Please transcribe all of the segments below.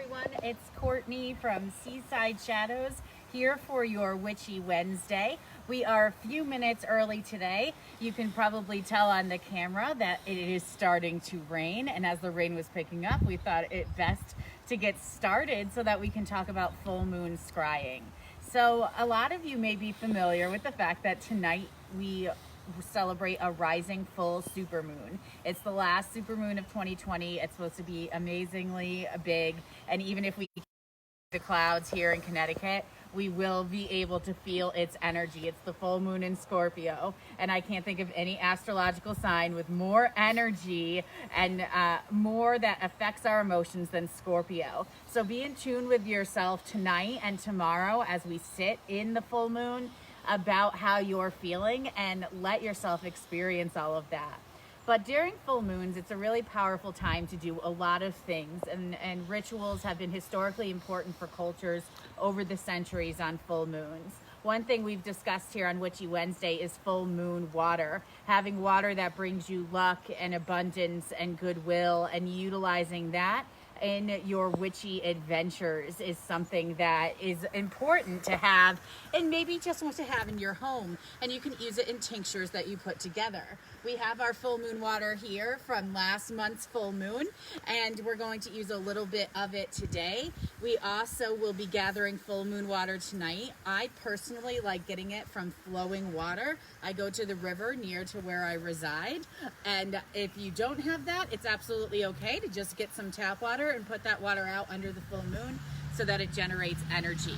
everyone. It's Courtney from Seaside Shadows here for your Witchy Wednesday. We are a few minutes early today. You can probably tell on the camera that it is starting to rain, and as the rain was picking up, we thought it best to get started so that we can talk about full moon scrying. So a lot of you may be familiar with the fact that tonight we celebrate a rising full supermoon. It's the last supermoon of 2020. It's supposed to be amazingly big, and even if we the clouds here in Connecticut, we will be able to feel its energy. It's the full moon in Scorpio, and I can't think of any astrological sign with more energy and more that affects our emotions than Scorpio. So be in tune with yourself tonight and tomorrow as we sit in the full moon about how you're feeling and let yourself experience all of that. But during full moons, it's a really powerful time to do a lot of things, and rituals have been historically important for cultures over the centuries on full moons. One thing we've discussed here on Witchy Wednesday is full moon water. Having water that brings you luck and abundance and goodwill, and utilizing that in your witchy adventures is something that is important to have, and maybe just want to have in your home, and you can use it in tinctures that you put together. We have our full moon water here from last month's full moon, and we're going to use a little bit of it today. We also will be gathering full moon water tonight. I personally like getting it from flowing water. I go to the river near to where I reside, and if you don't have that, it's absolutely okay to just get some tap water and put that water out under the full moon so that it generates energy.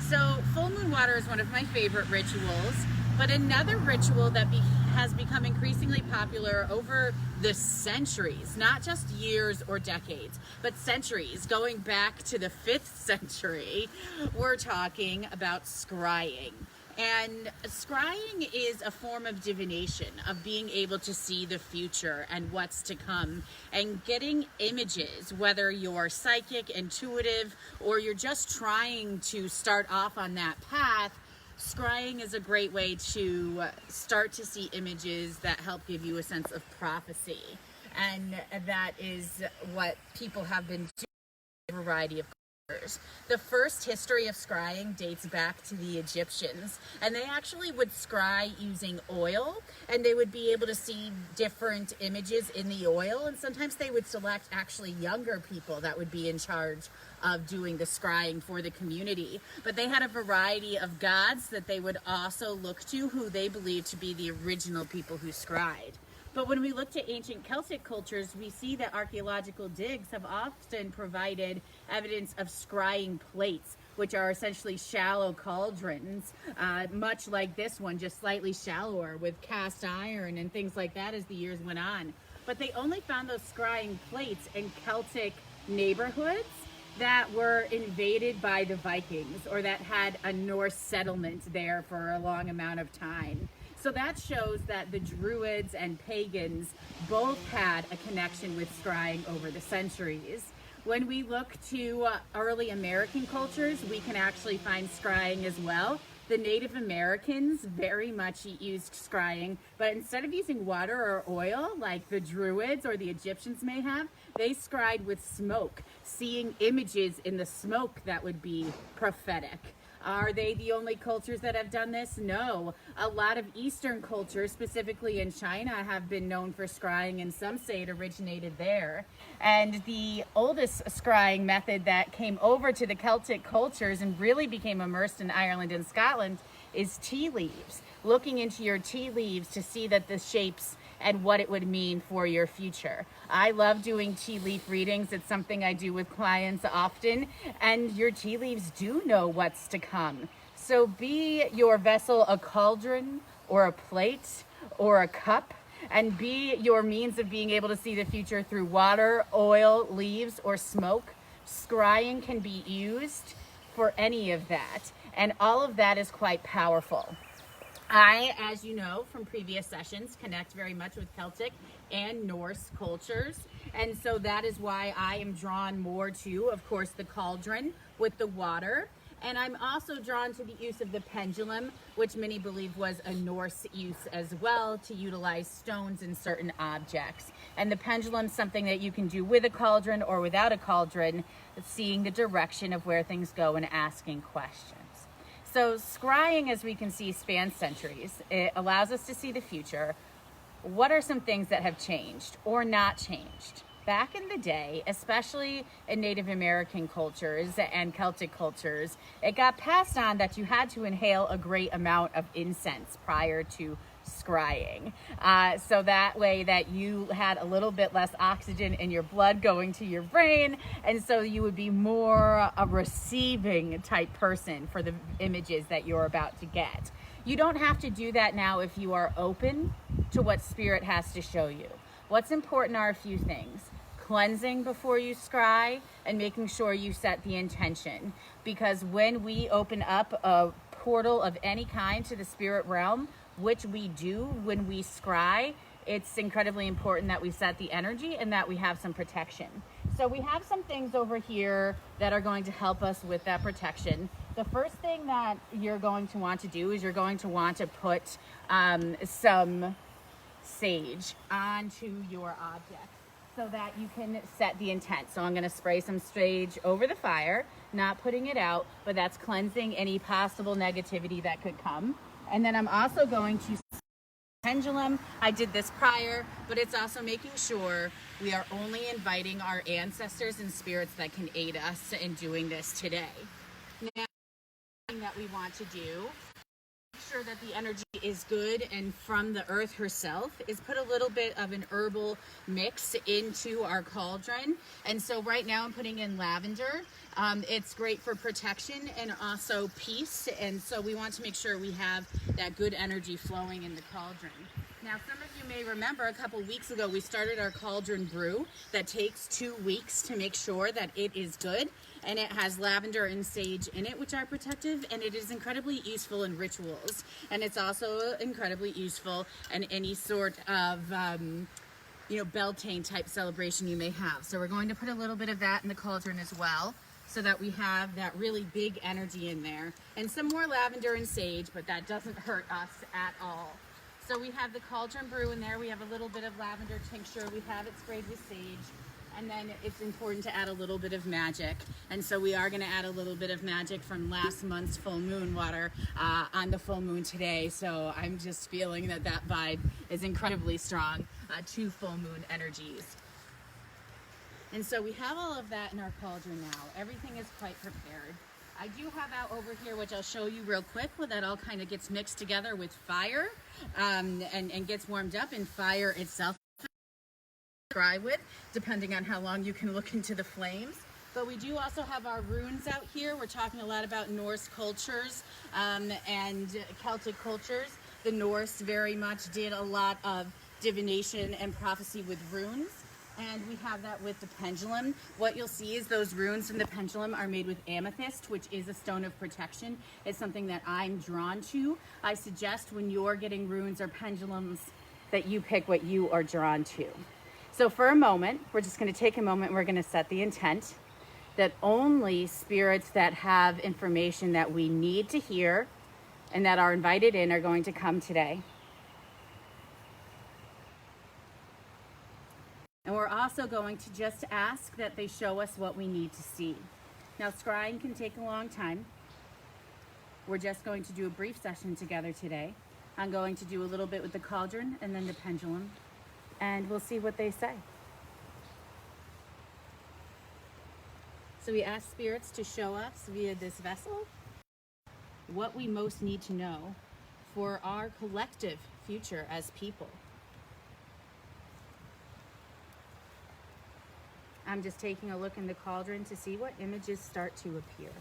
So full moon water is one of my favorite rituals, but another ritual that has become increasingly popular over the centuries, not just years or decades, but centuries, going back to the 5th century, we're talking about scrying. And scrying is a form of divination, of being able to see the future and what's to come, and getting images, whether you're psychic, intuitive, or you're just trying to start off on that path. Scrying is a great way to start to see images that help give you a sense of prophecy. And that is what people have been doing in a variety of cultures. The first history of scrying dates back to the Egyptians, and they actually would scry using oil, and they would be able to see different images in the oil, and sometimes they would select actually younger people that would be in charge of doing the scrying for the community. But they had a variety of gods that they would also look to, who they believed to be the original people who scried. But when we look to ancient Celtic cultures, we see that archaeological digs have often provided evidence of scrying plates, which are essentially shallow cauldrons, much like this one, just slightly shallower, with cast iron and things like that as the years went on. But they only found those scrying plates in Celtic neighborhoods that were invaded by the Vikings, or that had a Norse settlement there for a long amount of time. So that shows that the Druids and pagans both had a connection with scrying over the centuries. When we look to early American cultures, we can actually find scrying as well. The Native Americans very much used scrying, but instead of using water or oil like the Druids or the Egyptians may have, they scried with smoke, seeing images in the smoke that would be prophetic. Are they the only cultures that have done this? No. A lot of Eastern cultures, specifically in China, have been known for scrying, and some say it originated there. And the oldest scrying method that came over to the Celtic cultures and really became immersed in Ireland and Scotland is tea leaves. Looking into your tea leaves to see that the shapes and what it would mean for your future. I love doing tea leaf readings. It's something I do with clients often, and your tea leaves do know what's to come. So be your vessel a cauldron or a plate or a cup, and be your means of being able to see the future through water, oil, leaves, or smoke. Scrying can be used for any of that, and all of that is quite powerful. I, as you know from previous sessions, connect very much with Celtic and Norse cultures, and so that is why I am drawn more to, of course, the cauldron with the water, And I'm also drawn to the use of the pendulum, which many believe was a Norse use as well, to utilize stones in certain objects. And the pendulum is something that you can do with a cauldron or without a cauldron, seeing the direction of where things go and asking questions. So scrying, as we can see, spans centuries. It allows us to see the future. What are some things that have changed or not changed? Back in the day, especially in Native American cultures and Celtic cultures, it got passed on that you had to inhale a great amount of incense prior to scrying. So that way that you had a little bit less oxygen in your blood going to your brain, and so you would be more a receiving type person for the images that you're about to get. You don't have to do that now if you are open to what spirit has to show you. What's important are a few things. Cleansing before you scry and making sure you set the intention. Because when we open up a portal of any kind to the spirit realm, which we do when we scry, it's incredibly important that we set the energy and that we have some protection. So we have some things over here that are going to help us with that protection. The first thing that you're going to want to do is you're going to want to put some sage onto your object so that you can set the intent. So I'm going to spray some sage over the fire, not putting it out, but that's cleansing any possible negativity that could come. And then I'm also going to pendulum. I did this prior, but it's also making sure we are only inviting our ancestors and spirits that can aid us in doing this today. Now, that we want to do, make sure that the energy is good and from the earth herself, is put a little bit of an herbal mix into our cauldron. And so right now I'm putting in lavender. It's great for protection and also peace, and so we want to make sure we have that good energy flowing in the cauldron. Now, some of you may remember a couple weeks ago we started our cauldron brew that takes 2 weeks to make sure that it is good, and it has lavender and sage in it, which are protective, and it is incredibly useful in rituals, and it's also incredibly useful in any sort of Beltane type celebration you may have. So we're going to put a little bit of that in the cauldron as well, so that we have that really big energy in there, and some more lavender and sage, but that doesn't hurt us at all. So we have the cauldron brew in there. We have a little bit of lavender tincture. We have it sprayed with sage. And then it's important to add a little bit of magic. And so we are going to add a little bit of magic from last month's full moon water on the full moon today. So I'm just feeling that that vibe is incredibly strong to full moon energies. And so we have all of that in our cauldron now. Everything is quite prepared. I do have out over here, which I'll show you real quick, where that all kind of gets mixed together with fire and gets warmed up, and fire itself dry with, depending on how long you can look into the flames. But we do also have our runes out here. We're talking a lot about Norse cultures and Celtic cultures. The Norse very much did a lot of divination and prophecy with runes. And we have that with the pendulum. What you'll see is those runes in the pendulum are made with amethyst, which is a stone of protection. It's something that I'm drawn to. I suggest when you're getting runes or pendulums that you pick what you are drawn to. So for a moment, we're just going to take a moment, we're going to set the intent that only spirits that have information that we need to hear and that are invited in are going to come today. And we're also going to just ask that they show us what we need to see. Now, scrying can take a long time. We're just going to do a brief session together today. I'm going to do a little bit with the cauldron and then the pendulum, and we'll see what they say. So we ask spirits to show us via this vessel what we most need to know for our collective future as people. I'm just taking a look in the cauldron to see what images start to appear.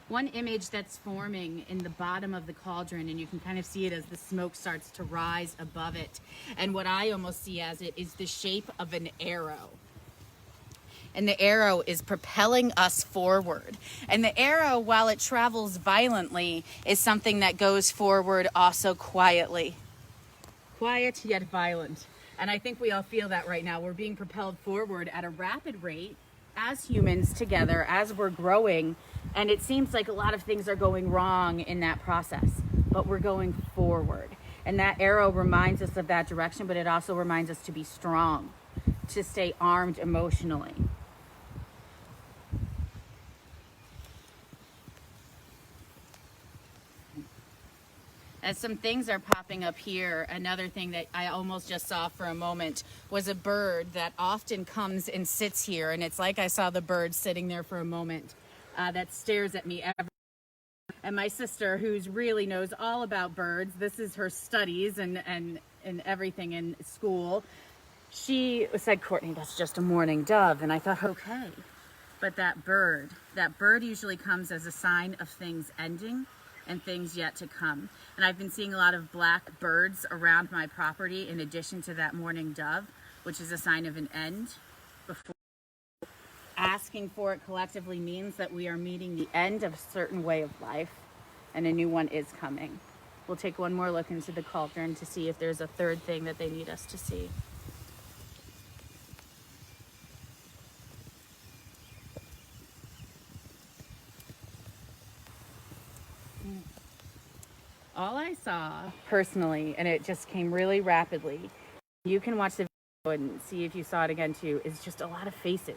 One image that's forming in the bottom of the cauldron, and you can kind of see it as the smoke starts to rise above it. And what I almost see as it is the shape of an arrow. And the arrow is propelling us forward. And the arrow, while it travels violently, is something that goes forward also quietly. Quiet yet violent. And I think we all feel that right now. We're being propelled forward at a rapid rate as humans together, as we're growing. And it seems like a lot of things are going wrong in that process, but we're going forward. And that arrow reminds us of that direction, but it also reminds us to be strong, to stay armed emotionally. As some things are popping up here, another thing that I almost just saw for a moment was a bird that often comes and sits here. And it's like I saw the bird sitting there for a moment that stares at me every. And my sister, who's really knows all about birds, this is her studies and everything in school. She said, Courtney, that's just a mourning dove. And I thought, okay. But that bird usually comes as a sign of things ending and things yet to come. And I've been seeing a lot of black birds around my property in addition to that mourning dove, which is a sign of an end. Before asking for it collectively means that we are meeting the end of a certain way of life and a new one is coming. We'll take one more look into the cauldron to see if there's a third thing that they need us to see. All I saw personally, and it just came really rapidly, you can watch the video and see if you saw it again too, is just a lot of faces.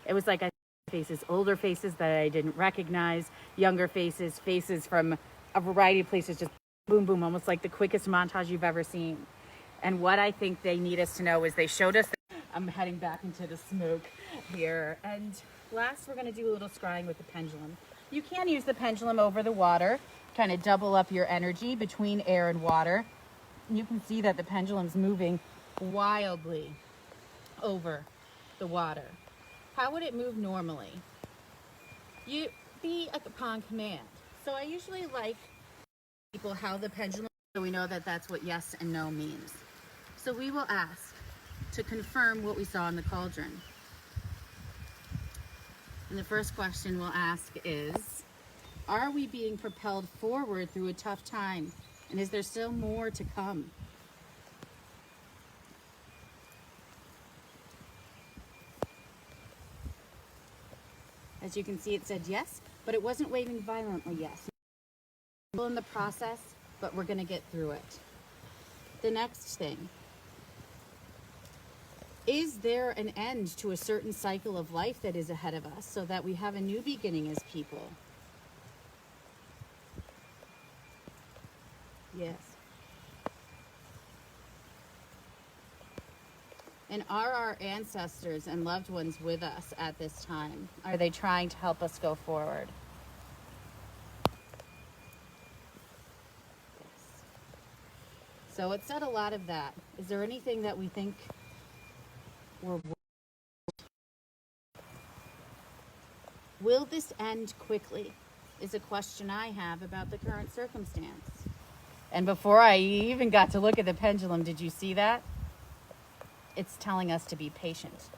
It was like I saw faces, older faces that I didn't recognize, younger faces, faces from a variety of places, just boom, boom, almost like the quickest montage you've ever seen. And what I think they need us to know is they showed us, I'm heading back into the smoke here. And last, we're going to do a little scrying with the pendulum. You can use the pendulum over the water, kind of double up your energy between air and water. You can see that the pendulum's moving wildly over the water. How would it move normally? You be upon command. So I usually like people how the pendulum, so we know that that's what yes and no means. So we will ask to confirm what we saw in the cauldron. And the first question we'll ask is, are we being propelled forward through a tough time? And is there still more to come? As you can see, it said yes, but it wasn't waving violently yes. We're in the process, but we're going to get through it. The next thing. Is there an end to a certain cycle of life that is ahead of us so that we have a new beginning as people? Yes. And are our ancestors and loved ones with us at this time? Are they trying to help us go forward? Yes. So it said a lot of that. Is there anything that we think we're... Will this end quickly? Is a question I have about the current circumstance. And before I even got to look at the pendulum, did you see that? It's telling us to be patient.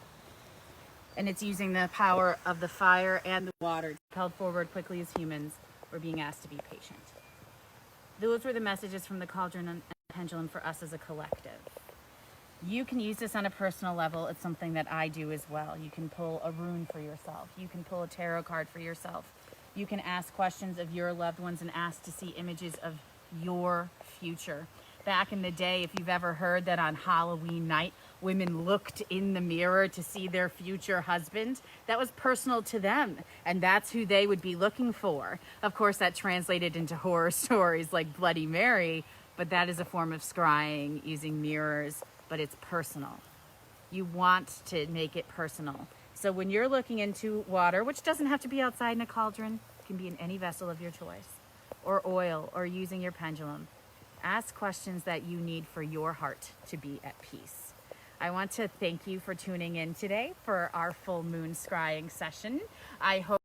And it's using the power of the fire and the water. Propelled forward quickly as humans, we're being asked to be patient. Those were the messages from the cauldron and the pendulum for us as a collective. You can use this on a personal level. It's something that I do as well. You can pull a rune for yourself. You can pull a tarot card for yourself. You can ask questions of your loved ones and ask to see images of your future. Back in the day, if you've ever heard that on Halloween night, women looked in the mirror to see their future husband, that was personal to them, and that's who they would be looking for. Of course, that translated into horror stories like Bloody Mary, but that is a form of scrying using mirrors, but it's personal. You want to make it personal. So when you're looking into water, which doesn't have to be outside in a cauldron, it can be in any vessel of your choice, or oil, or using your pendulum, ask questions that you need for your heart to be at peace. I want to thank you for tuning in today for our full moon scrying session. I hope